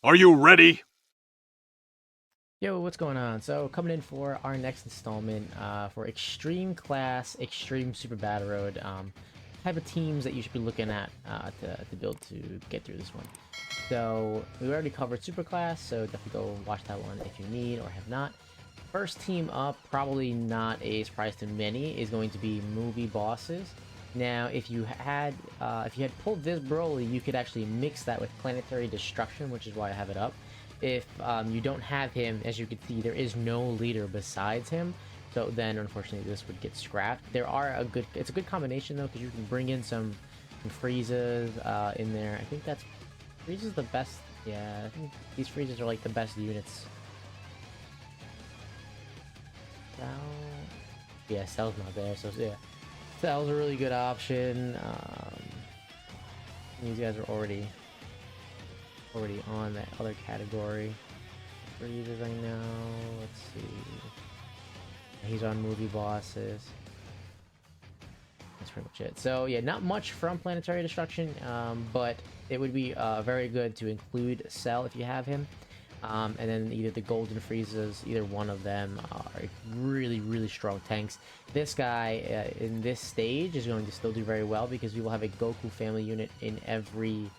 Are you ready? Yo, what's going on? So coming in for our next installment for Extreme Class, Extreme Super Battle Road, type of teams that you should be looking at to build to get through this one. So we already covered Super Class, so definitely go watch that one if you need or have not. First team up, probably not a surprise to many, is going to be movie bosses. Now, if you had pulled this Broly, you could actually mix that with Planetary Destruction, which is why I have it up. If you don't have him, as you can see, there is no leader besides him. So then, unfortunately, this would get scrapped. It's a good combination though, because you can bring in some Friezas in there. I think Frieza's the best. Yeah, I think these Friezas are like the best units. Cell. Yeah, Cell's not there, so yeah. Cell's a really good option. These guys are already on that other category. Freezes, I know. Let's see. He's on movie bosses. That's pretty much it. So yeah, not much from Planetary Destruction, but it would be very good to include Cell if you have him. And then either the Golden Freezes, either one of them are really, really strong tanks. This guy in this stage is going to still do very well because we will have a Goku family unit in every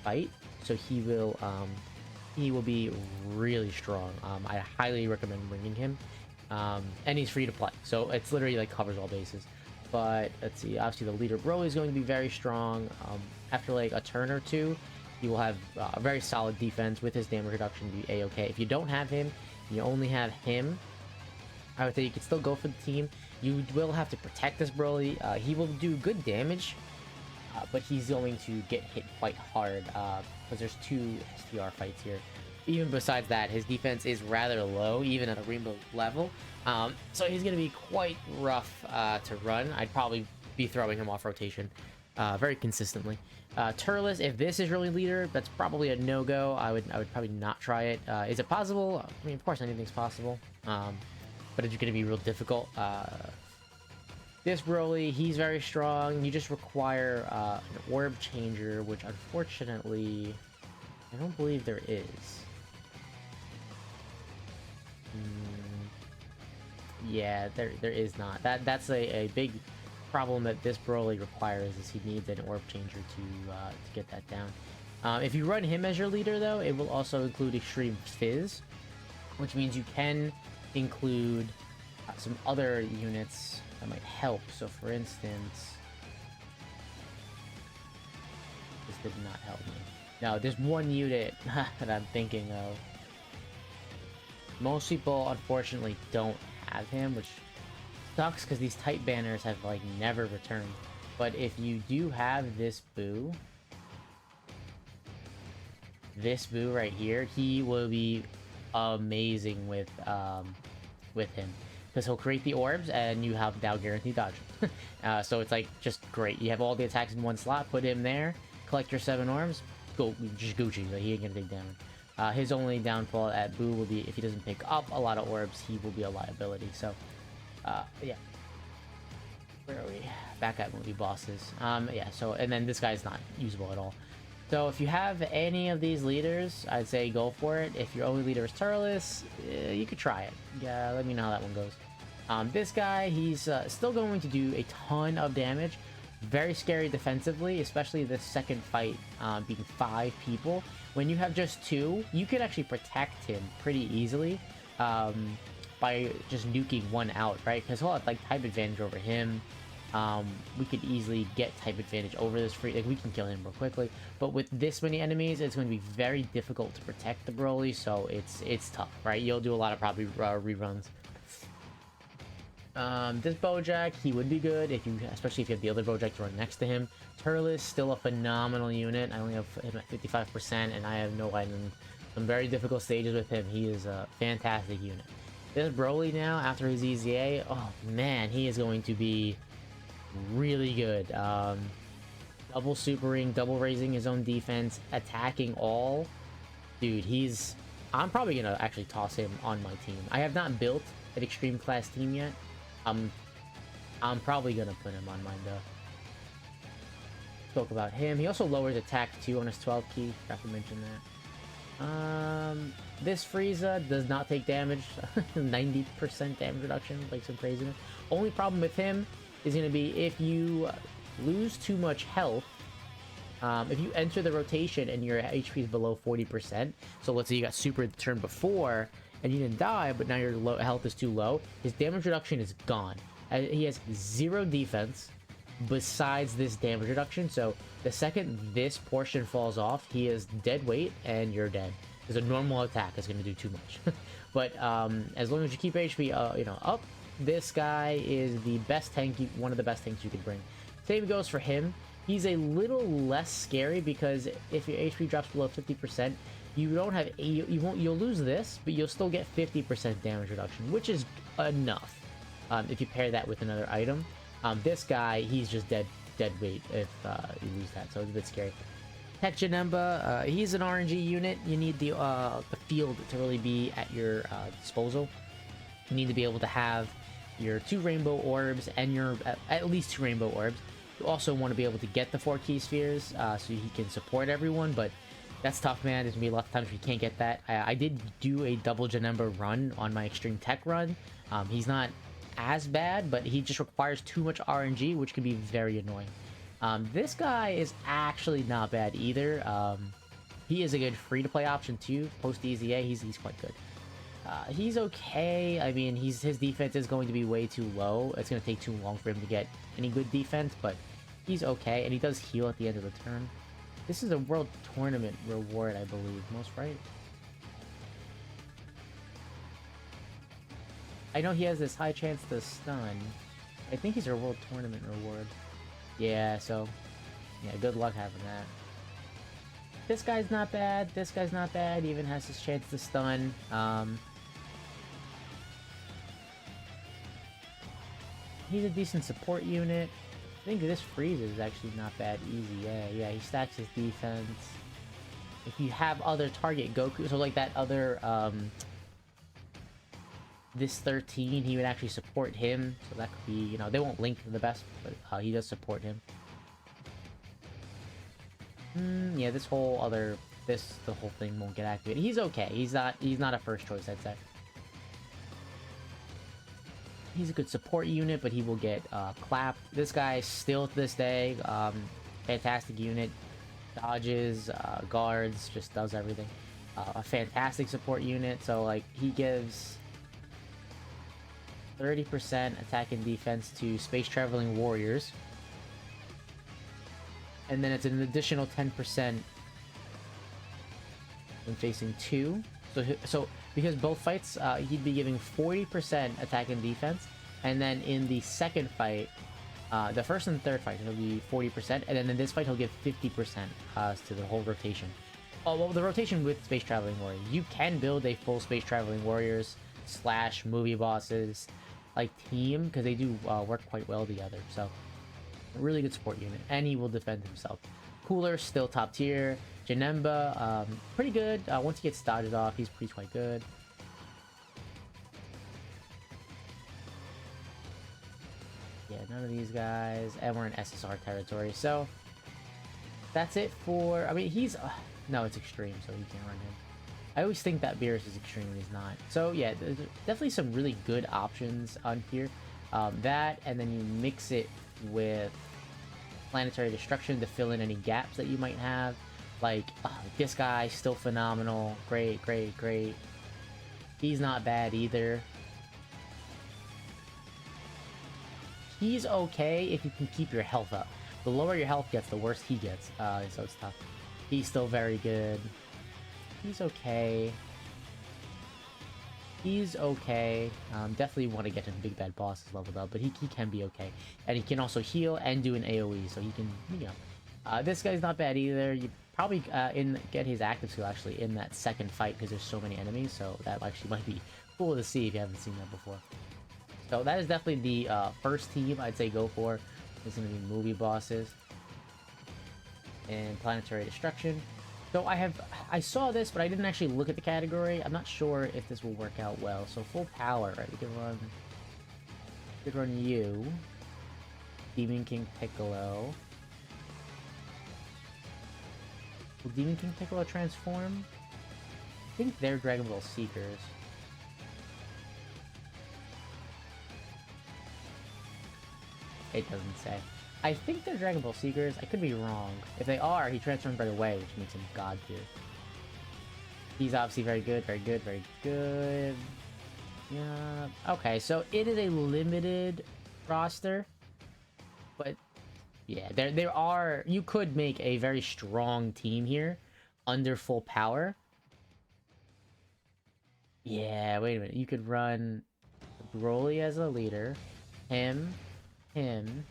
fight. So he will be really strong. I highly recommend bringing him. And he's free to play. So it's literally like covers all bases. But let's see, obviously the leader Broly is going to be very strong. After like a turn or two, he will have a very solid defense with his damage reduction to be a-okay. If you don't have him, you only have him, I would say you could still go for the team. You will have to protect this Broly. He will do good damage, but he's going to get hit quite hard because there's two STR fights here. Even besides that, his defense is rather low, even at a rainbow level. So he's going to be quite rough to run. I'd probably be throwing him off rotation very consistently. Turles, if this is really leader, that's probably a no-go. I would probably not try it. Is it possible? I mean, of course, anything's possible. But it's going to be real difficult. This Broly, he's very strong. You just require an orb changer, which unfortunately, I don't believe there is. Yeah, there is not. That's a big problem that this Broly requires, is he needs an orb changer to get that down. If you run him as your leader, though, it will also include Extreme Fizz, which means you can include some other units that might help. So, for instance, this did not help me. Now, there's one unit that I'm thinking of. Most people, unfortunately, don't have him, which sucks because these type banners have like never returned. But if you do have this Boo right here, he will be amazing with him because he'll create the orbs and you have now guaranteed dodge. So it's like just great. You have all the attacks in one slot. Put him there. Collect your 7 orbs. Go just Gucci. Like, he ain't gonna take damage. His only downfall at Boo will be if he doesn't pick up a lot of orbs, he will be a liability. So, yeah. Where are we? Back at movie bosses. Yeah, so, and then this guy's not usable at all. So if you have any of these leaders, I'd say go for it. If your only leader is Turles, you could try it. Yeah, let me know how that one goes. This guy, he's still going to do a ton of damage. Very scary defensively, especially the second fight being 5 people. When you have just 2, you can actually protect him pretty easily by just nuking one out, right? Because he'll have like type advantage over him. We could easily get type advantage over this free. Like, we can kill him real quickly. But with this many enemies, it's going to be very difficult to protect the Broly. So it's tough, right? You'll do a lot of probably reruns. This Bojack, he would be good if you, especially if you have the other Bojack to run next to him. Turles, still a phenomenal unit. I only have him at 55%, and I have no item. Some very difficult stages with him. He is a fantastic unit. This Broly now, after his EZA, oh man, he is going to be really good. Double supering, double raising his own defense, attacking all. Dude, I'm probably gonna actually toss him on my team. I have not built an extreme class team yet. I'm probably gonna put him on mine though. Spoke about him. He also lowers attack too on his 12 key. Forgot to mention that. This Frieza does not take damage. 90% damage reduction, like some craziness. Only problem with him is going to be if you lose too much health. If you enter the rotation and your HP is below 40%, so let's say you got super the turn before and you didn't die, but now your health is too low, his damage reduction is gone. He has 0 defense besides this damage reduction, so the second this portion falls off, he is dead weight and you're dead. Because a normal attack is going to do too much. But as long as you keep HP up, this guy is the best tank, one of the best tanks you could bring. Same goes for him. He's a little less scary because if your HP drops below 50%, you don't have you'll lose this, but you'll still get 50% damage reduction, which is enough. If you pair that with another item, this guy, he's just dead weight if you lose that, so it's a bit scary. Tech Janemba, he's an RNG unit. You need the field to really be at your disposal. You need to be able to have your 2 rainbow orbs and your at least 2 rainbow orbs. You also want to be able to get the 4 key spheres so he can support everyone, but that's tough, man. There's gonna be a lot of times where you can't get that. I did do a double Janemba run on my extreme tech run. He's not as bad, but he just requires too much RNG, which can be very annoying. This guy is actually not bad either. He is a good free-to-play option too. Post EZA, he's quite good. He's okay. I mean, his defense is going to be way too low. It's going to take too long for him to get any good defense, but he's okay, and he does heal at the end of the turn. This is a World Tournament reward, I believe. Most right? I know he has this high chance to stun. I think he's a World Tournament reward. Yeah, so... yeah, good luck having that. This guy's not bad. This guy's not bad. He even has his chance to stun. He's a decent support unit. I think this freeze is actually not bad easy. Yeah, he stacks his defense. If you have other target Goku, so like that other, this 13, he would actually support him. So that could be, they won't link the best, but he does support him. Yeah, the whole thing won't get activated. He's okay. He's not a first choice, I'd say. He's a good support unit, but he will get clapped. This guy, still to this day, fantastic unit. Dodges, guards, just does everything. A fantastic support unit, so like he gives 30% attack and defense to space traveling warriors. And then it's an additional 10% when facing 2. So because both fights, he'd be giving 40% attack and defense, and then in the second fight, the first and third fight, it'll be 40%, and then in this fight, he'll give 50% to the whole rotation. Oh, well, the rotation with Space Traveling Warrior. You can build a full Space Traveling Warriors / movie bosses like team, because they do work quite well together. So, a really good support unit, and he will defend himself. Cooler, still top tier. Janemba, pretty good. Once he gets dodged off, he's quite good. Yeah, none of these guys. And we're in SSR territory, so that's it for... I mean, he's... no, it's extreme, so you can't run him. I always think that Beerus is extreme, and he's not. So yeah, there's definitely some really good options on here. That, and then you mix it with Planetary Destruction to fill in any gaps that you might have. Like, this guy, still phenomenal. Great. He's not bad either. He's okay if you can keep your health up. The lower your health gets, the worse he gets. So it's tough. He's still very good. He's okay. Definitely want to get him big bad bosses leveled up, but he can be okay. And he can also heal and do an AoE, so he can, this guy's not bad either. You probably get his active skill actually in that second fight because there's so many enemies, so that actually might be cool to see if you haven't seen that before. So that is definitely the first team I'd say go for. It's going to be movie bosses and Planetary Destruction. So I saw this, but I didn't actually look at the category. I'm not sure if this will work out well. So full power, right? We could run you, Demon King Piccolo. Will Demon King Piccolo transform? think they're Dragon Ball Seekers. It doesn't say. I think they're Dragon Ball Seekers. I could be wrong. If they are, he transforms right away, which makes him God tier. He's obviously very good, very good, very good. Yeah. Okay, so it is a limited roster, but yeah, there are. You could make a very strong team here under full power. Yeah. Wait a minute. You could run Broly as a leader, him, him,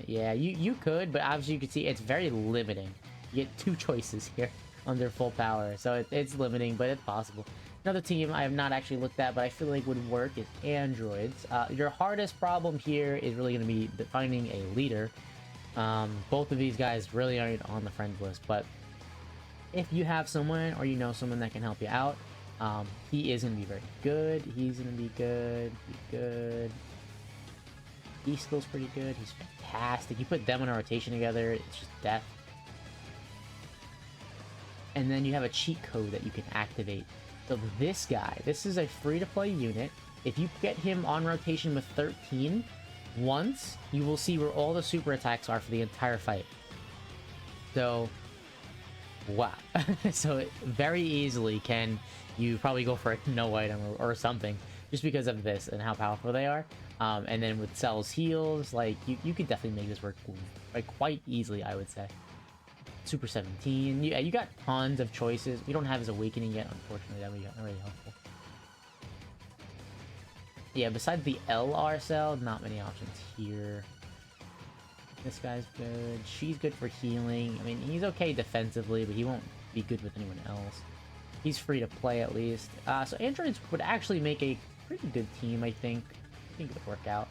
yeah, you could, but obviously you can see it's very limiting. You get 2 choices here under full power, so it's limiting, but it's possible. Another team I have not actually looked at, but I feel like would work is androids. Your hardest problem here is really going to be finding a leader. Both of these guys really aren't on the friends list, but if you have someone or you know someone that can help you out, he is going to be very good. He's going to be good. He skill's pretty good. He's fantastic. You put them in a rotation together, it's just death. And then you have a cheat code that you can activate. So this guy, this is a free-to-play unit. If you get him on rotation with 13, once, you will see where all the super attacks are for the entire fight. So, wow. So very easily can you probably go for a no item or something, just because of this and how powerful they are. And then with Cell's heals, like, you could definitely make this work like quite easily, I would say. Super 17. Yeah, you got tons of choices. We don't have his awakening yet, unfortunately. That would be really helpful. Yeah, besides the LR Cell, not many options here. This guy's good. She's good for healing. I mean, he's okay defensively, but he won't be good with anyone else. He's free to play at least. So androids would actually make a pretty good team, I think. I think it would work out.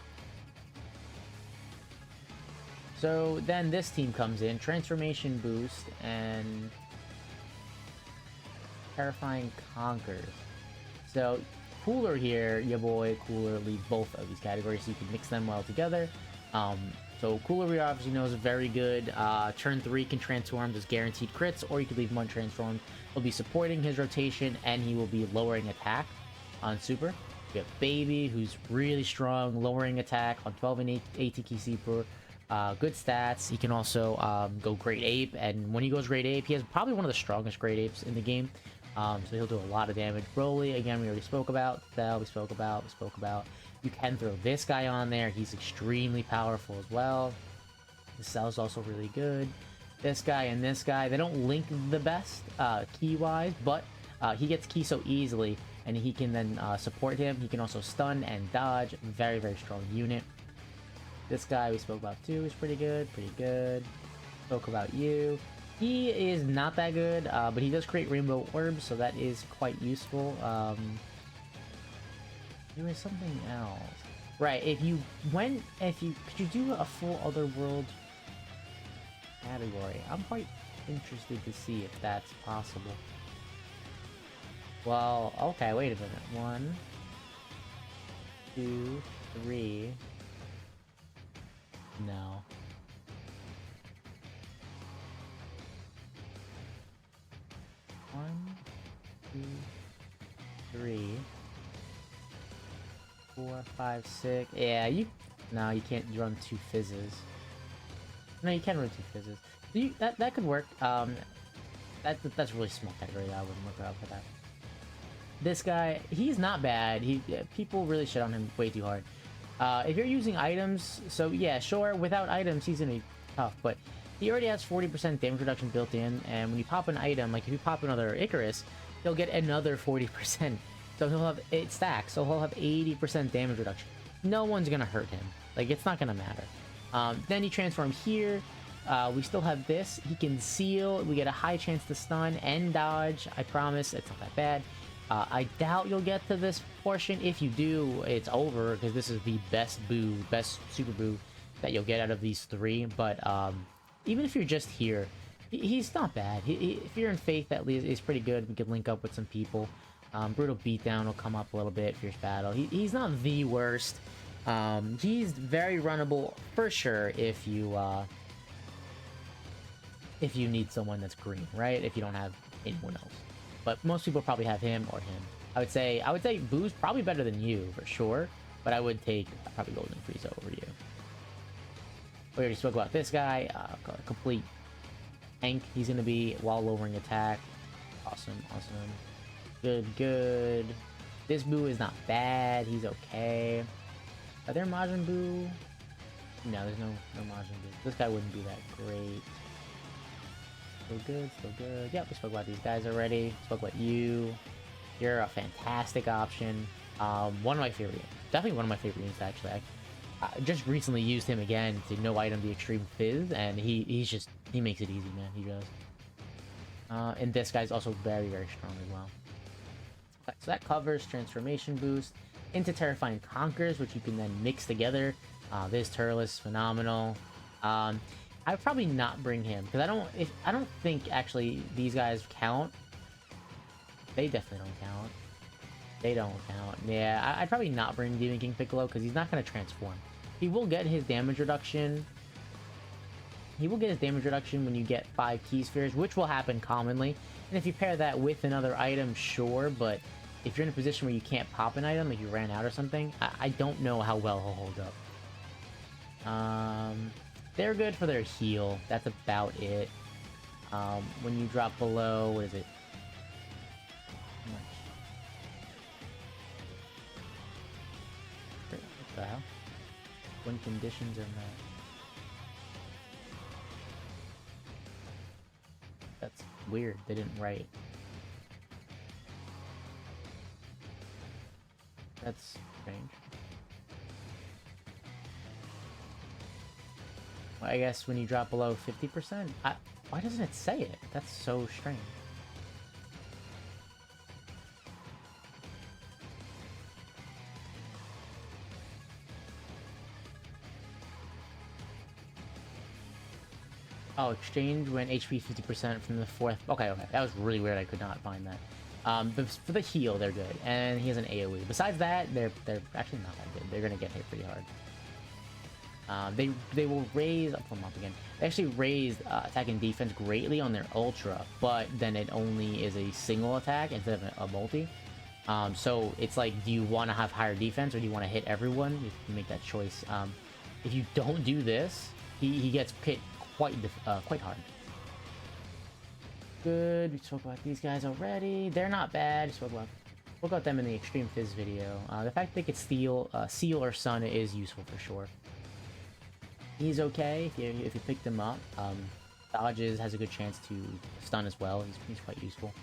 So then this team comes in, Transformation Boost and Terrifying Conquers. So Cooler here, your boy Cooler leads both of these categories, so you can mix them well together. So Cooler we obviously know is very good. Turn 3 can transform, does guaranteed crits, or you could leave him untransformed. He'll be supporting his rotation, and he will be lowering attack on Super. We have Baby, who's really strong, lowering attack on 12 and 8 Super. Good stats. He can also go Great Ape, and when he goes Great Ape, he has probably one of the strongest Great Apes in the game. So he'll do a lot of damage. Broly, again, we already spoke about. Cell, we spoke about. You can throw this guy on there. He's extremely powerful as well. The Cell's also really good. This guy and this guy, they don't link the best key-wise, but he gets key so easily, and he can then support him. He can also stun and dodge. Very, very strong unit. This guy we spoke about too is pretty good. Spoke about you. He is not that good, but he does create rainbow orbs, so that is quite useful. There was something else. Right, could you do a full Otherworld category? I'm quite interested to see if that's possible. Well, okay, wait a minute. 1, 2, 3. No. 1, 2, 3, 4, 5, 6. Yeah, no, you can't run 2 fizzes. No, you can run 2 fizzes. That could work. That's really small category. I wouldn't work out for that. This guy, he's not bad. People really shit on him way too hard. If you're using items, so yeah, sure, without items, he's gonna be tough, but he already has 40% damage reduction built in, and when you pop an item, like if you pop another Icarus, he'll get another 40%. So he'll have, it stacks, so he'll have 80% damage reduction. No one's gonna hurt him. Like, it's not gonna matter. Then he transforms here. We still have this. He can seal. We get a high chance to stun and dodge. I promise, it's not that bad. I doubt you'll get to this portion. If you do, it's over, because this is the best Super Boo that you'll get out of these 3. But even if you're just here, he's not bad. If you're in Faith, at least, he's pretty good. We could link up with some people. Brutal Beatdown will come up a little bit. Fierce Battle. He's not the worst. He's very runnable for sure if you if you need someone that's green, right? If you don't have anyone else. But most people probably have him or him. I would say Boo's probably better than you for sure, but I would take probably Golden Frieza over you. We already spoke about this guy, complete tank he's gonna be while lowering attack. Awesome, awesome. Good, good. This Boo is not bad, he's okay. Are there Majin Buu? No, there's no Majin Buu. This guy wouldn't be that great. Still good, still good. Yep, we spoke about these guys already. Spoke about you. You're a fantastic option. One of my favorite, definitely one of my favorite units actually. I just recently used him again to no item the Extreme Fizz, and he makes it easy, man. He does. And this guy's also very, very strong as well. Okay, so that covers Transformation Boost into Terrifying Conquers, which you can then mix together. This Turles is phenomenal. I would probably not bring him because I don't think actually these guys count. They definitely don't count. They don't count. Yeah, I'd probably not bring Demon King Piccolo because he's not going to transform. He will get his damage reduction. He will get his damage reduction when you get 5 Ki Spheres, which will happen commonly. And if you pair that with another item, sure, but if you're in a position where you can't pop an item, like you ran out or something, I don't know how well he'll hold up. They're good for their heal. That's about it. When you drop below, what is it? What the hell? When conditions are met. That's weird. They didn't write. That's strange. Well, I guess when you drop below 50%? Why doesn't it say it? That's so strange. Oh, exchange when HP 50% from the 4th. Okay, okay. That was really weird. I could not find that. But for the heal, they're good. And he has an AoE. Besides that, they're actually not that good. They're going to get hit pretty hard. They will raise... I'll pull them up again. They actually raised attack and defense greatly on their Ultra, but then it only is a single attack instead of a multi. So it's like, do you want to have higher defense or do you want to hit everyone? You can make that choice. If you don't do this, he gets hit quite hard. Good. We spoke about these guys already. They're not bad. Spoke about them in the Extreme Fizz video. The fact they could steal Seal or Sun is useful for sure. He's okay if you pick them up. Dodges has a good chance to stun as well. He's quite useful.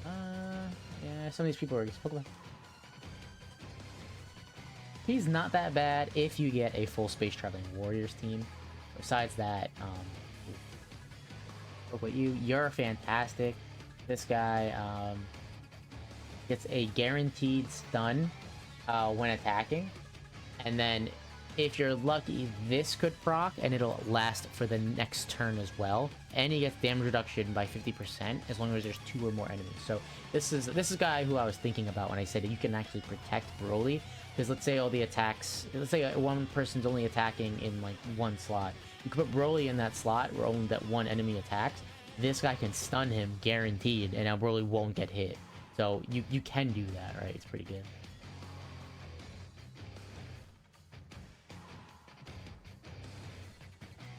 Yeah, some of these people are spoke about. He's not that bad if you get a full Space Traveling Warriors team. Besides that, look what you're fantastic. This guy gets a guaranteed stun when attacking, and then if you're lucky, this could proc and it'll last for the next turn as well. And he gets damage reduction by 50% as long as there's 2 or more enemies. So this is a guy who I was thinking about when I said that you can actually protect Broly. Because let's say all the attacks, let's say one person's only attacking in like one slot. You can put Broly in that slot where only that one enemy attacks. This guy can stun him guaranteed, and now Broly won't get hit. So you can do that, right? It's pretty good.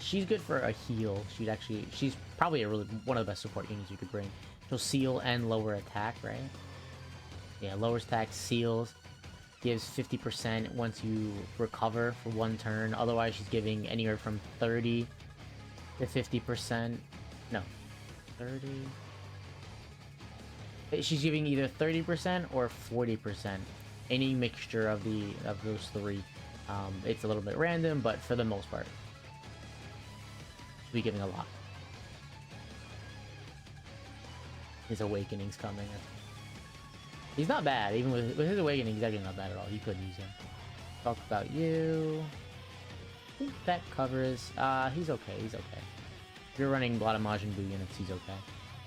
She's good for a heal. She's probably one of the best support units you could bring. She'll seal and lower attack, right? Yeah, lowers attack, seals. Gives 50% once you recover for 1 turn. Otherwise, she's giving anywhere from 30 to 50%. No, 30. She's giving either 30% or 40%. Any mixture of those 3. It's a little bit random, but for the most part, she'll be giving a lot. His awakening's coming. He's not bad, even with his awakening, he's actually not bad at all. You could use him. Talk about you. I think that covers... he's okay, he's okay. If you're running a lot of Majin Buu units, he's okay.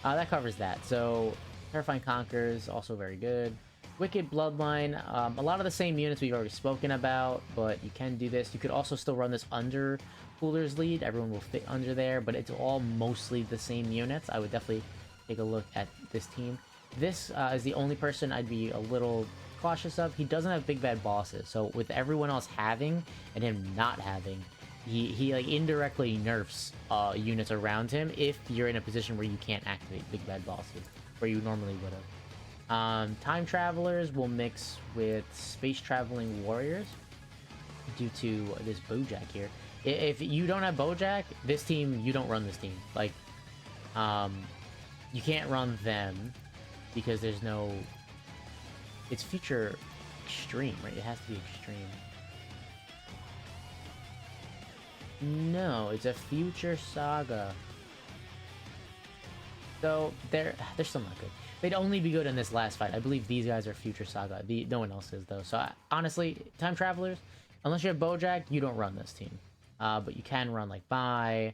That covers that. So, Terrifying Conquers, also very good. Wicked Bloodline, a lot of the same units we've already spoken about, but you can do this. You could also still run this under Cooler's Lead. Everyone will fit under there, but it's all mostly the same units. I would definitely take a look at this team. This is the only person I'd be a little cautious of. He doesn't have big bad bosses, so with everyone else having and him not having, he like indirectly nerfs units around him if you're in a position where you can't activate big bad bosses, where you normally would have. Time Travelers will mix with Space Traveling Warriors due to this Bojack here. If you don't have Bojack, this team, you don't run this team. Like, you can't run them because there's no... It's Future Extreme, right? It has to be Extreme. No, it's a Future Saga. So, they're still not good. They'd only be good in this last fight. I believe these guys are Future Saga. No one else is, though. So, honestly, Time Travelers, unless you have Bojack, you don't run this team. But you can run, like, Bai.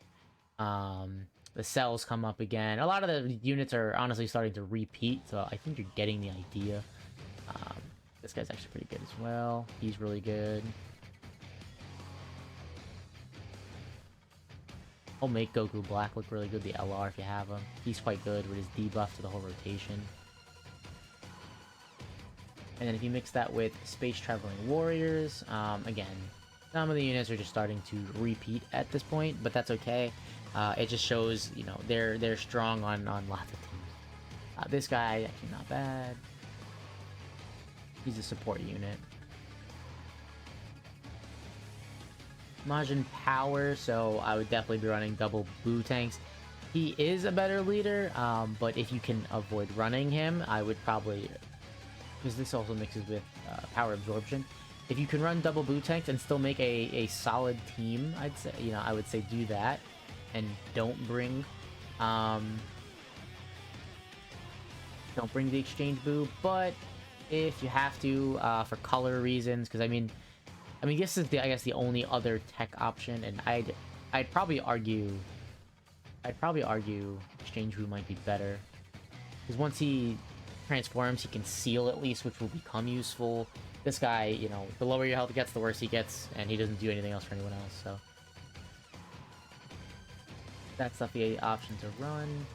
The cells come up again. A lot of the units are honestly starting to repeat, so I think you're getting the idea. This guy's actually pretty good as well. He's really good. I'll make Goku Black look really good, the LR if you have him. He's quite good with his debuff to the whole rotation. And then if you mix that with Space Traveling Warriors, again, some of the units are just starting to repeat at this point, but that's okay. It just shows, you know, they're strong on lots of teams. This guy, actually not bad. He's a support unit. Majin Power, so I would definitely be running double Boo tanks. He is a better leader, but if you can avoid running him, I would probably, because this also mixes with power absorption. If you can run double Boo tanks and still make a solid team, I'd say, you know, I would say do that, and don't bring the exchange Boo. But if you have to, for color reasons, because I mean, this is I guess the only other tech option, and I'd probably argue Exchange Boo might be better, because once he transforms, he can seal at least, which will become useful. This guy, you know, the lower your health gets, the worse he gets, and he doesn't do anything else for anyone else. So that's the option to run.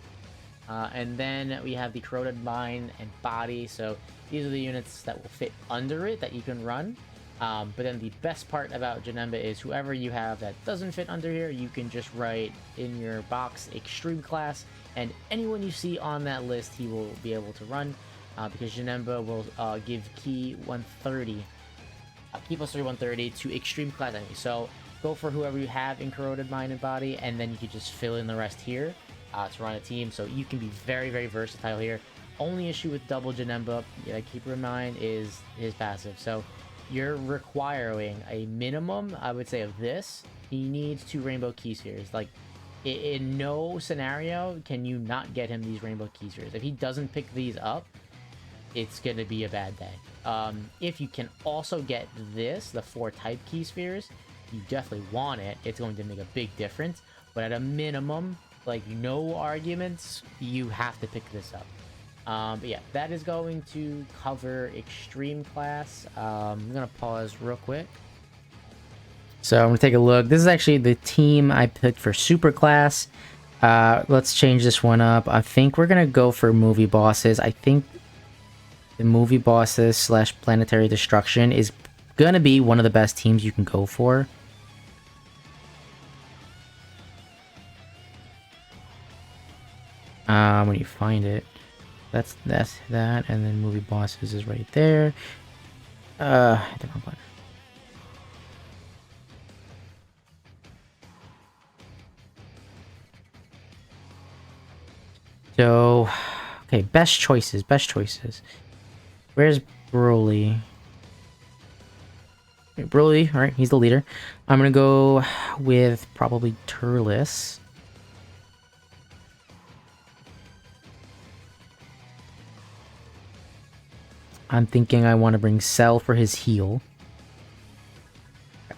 And then we have the Corroded Mind and Body. So these are the units that will fit under it that you can run. But then the best part about Janemba is whoever you have that doesn't fit under here, you can just write in your box Extreme Class, and anyone you see on that list he will be able to run, because Janemba will give Ki 130, Ki plus 3 130 to Extreme Class enemies. So go for whoever you have in Corroded Mind and Body, and then you can just fill in the rest here to run a team. So you can be very, very versatile here. Only issue with double Janemba, keep in mind, is his passive. So you're requiring a minimum, I would say, of this. He needs 2 Rainbow Ki Spheres. Like, in no scenario can you not get him these Rainbow Ki Spheres. If he doesn't pick these up, it's gonna be a bad day. If you can also get this, the 4 type Ki Spheres, you definitely want it. It's going to make a big difference. But at a minimum, like, no arguments, you have to pick this up. But yeah, that is going to cover Extreme Class. I'm gonna pause real quick. So I'm gonna take a look. This is actually the team I picked for Super Class. Let's change this one up. I think we're gonna go for Movie Bosses. I think the Movie Bosses / Planetary Destruction is gonna be one of the best teams you can go for. When you find it. That's that, and then Movie Bosses is right there. Different one. So, okay, best choices. Where's Broly? Okay, Broly, alright, he's the leader. I'm gonna go with probably Turles. I'm thinking I want to bring Cell for his heal.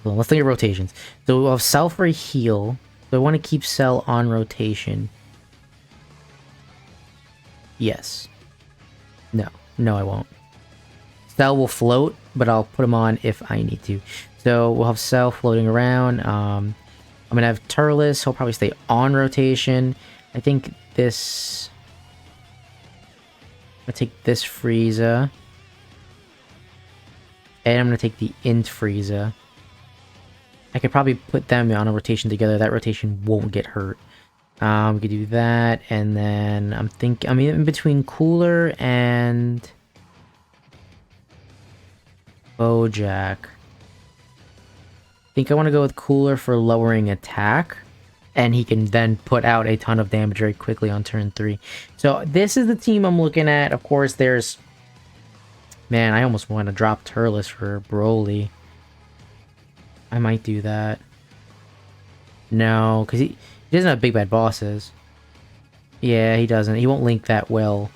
Well, let's think of rotations. So we'll have Cell for a heal. So I want to keep Cell on rotation. Yes. No, I won't. Cell will float, but I'll put him on if I need to. So we'll have Cell floating around. I'm gonna have Turles. He'll probably stay on rotation. I think this. I'm gonna take this Frieza. And I'm gonna take the Int Frieza. I could probably put them on a rotation together. That rotation won't get hurt. We could do that, and then I'm in between Cooler and Bojack. I think I want to go with Cooler for lowering attack, and he can then put out a ton of damage very quickly on turn 3. So this is the team I'm looking at. Of course, there's... Man, I almost want to drop Turles for Broly. I might do that. No, because he doesn't have big bad bosses. Yeah, he doesn't. He won't link that well.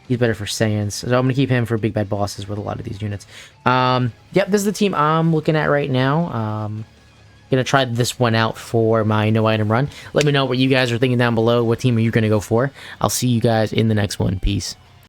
He's better for Saiyans. So I'm going to keep him for big bad bosses with a lot of these units. Yep, this is the team I'm looking at right now. Gonna try this one out for my no item run. Let me know what you guys are thinking down below. What team are you going to go for? I'll see you guys in the next one. Peace.